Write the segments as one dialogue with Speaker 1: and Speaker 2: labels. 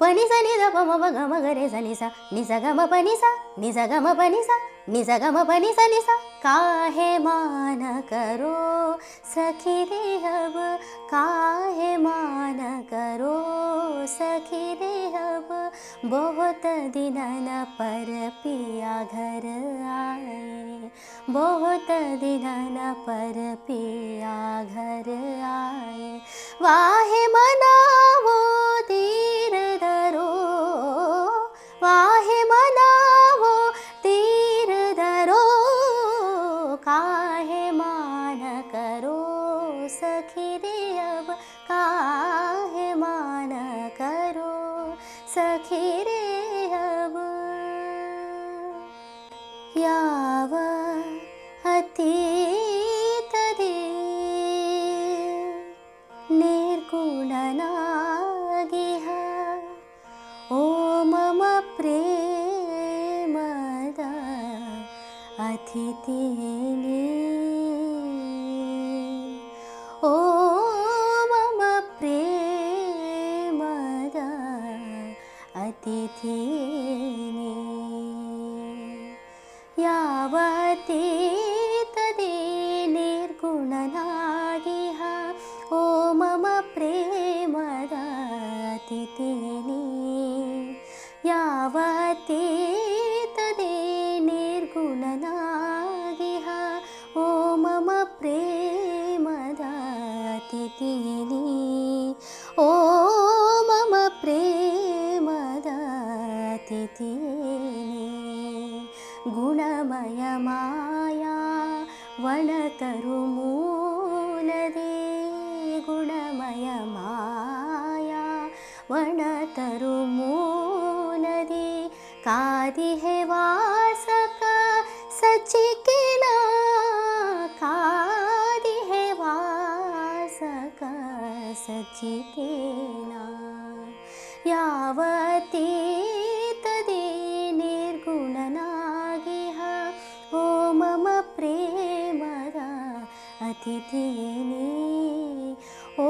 Speaker 1: ಪನಿ ಸ ನಿ ದ ಪ ಮ ಪ ಗ ಮ ಗ ರೆ ಸ ನಿ ಸ ನಿ ಸ ಗ ಮ ಪ ನಿ ಸ ನಿ ಸ ಗ ಮ ಪ ನಿ ಸ ನಿ ಸ ಗ ಮ ಪ ನಿ ಸ ನಿ ಸ काहे मान करो सखी रे अब काहे मान करो सखी रे अब बहुत दिनन पर पिया घर आए बहुत दिनन पर पिया घर आए वाहे मनावो तीर धरो वाहे मनावो तीर धरो काहे मान करो सखी रे अब काहे मान करो सखी रे अब याव अतीतदे निर्गुणनागिह ओ मम प्रेमद अतिथिनी ओ मम प्रेमद अतिथिनी यावतीतदे निर्गुणनागिह ओ मम प्रेमद अतिथिनी यावतीतदे निर्गुणनागिह ओ मम प्रेमद अतिथिनी ओ मम प्रेमद अतिथिनी गुणमय माया वनतरु मूलदे गुणमय माया वनतरु मूलदे कादिहे वासक सचिकिना कादिहे वासक सचिकिना यावतीतदे निर्गुणनागिह ओ मम प्रेमद अतिथिनी ओ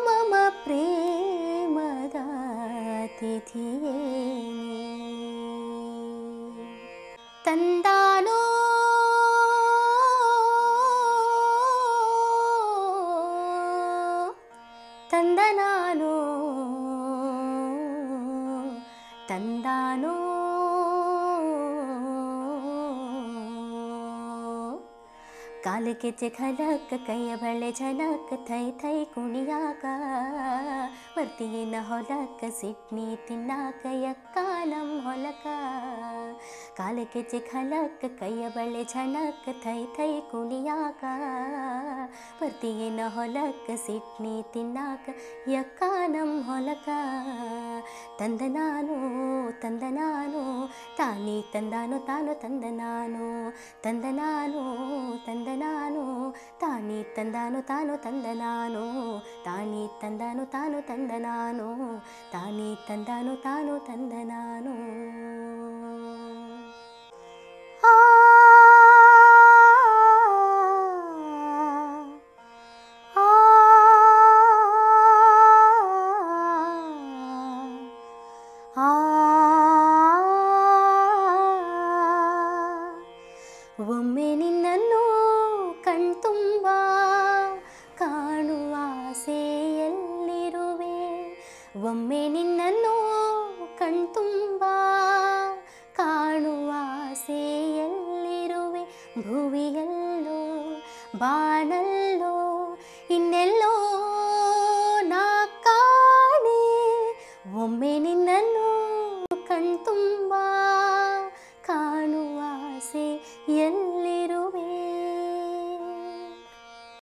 Speaker 1: मम प्रेमद अतिथिनी तंदानो तंदनानो तंदानो काल के खलक कई बड़े झनक थई थई कुणियाक वर्तिये न ಹೊಲಕ ಸಿಟ್ನಿ ತಿನ್ನಾಕ ಯಕ್ಕಾನಂ ಹೊಲಕ काल के खलक कई बड़े झनक थई थई कुणियाक वर्तिये न ಹೊಲಕ ಸಿಟ್ನಿ ತಿನ್ನಾಕ ಯಕ್ಕಾನಂ ಹೊಲಕ ತಂದನಾನು ತಂದನಾನು ತಾನಿ ತಂದಾನು ತಾನು ತಂದನಾನು ತಂದನಾನು ತಂದನಾನು ತಾನಿ ತಂದಾನು ತಾನು ತಂದನಾನು ತಾನಿ ತಂದಾನು ತಾನು ತಂದನಾನು ತಾನಿ ತಂದಾನು ತಾನು ತಂದನಾನು ಒಮ್ಮೆ ನಿನ್ನನ್ನು ಕಣ್ತುಂಬ ಕಾಣುವ ಆಸೆಯಲ್ಲಿರುವೆ ಒಮ್ಮೆ ನಿನ್ನನ್ನು ಕಣ್ತುಂಬ ಕಾಣುವ ಆಸೆಯಲ್ಲಿರುವೆ ಭುವಿಯಲ್ಲೋ ಬಾನಲ್ಲೋ ಇನ್ನೆಲ್ಲೋ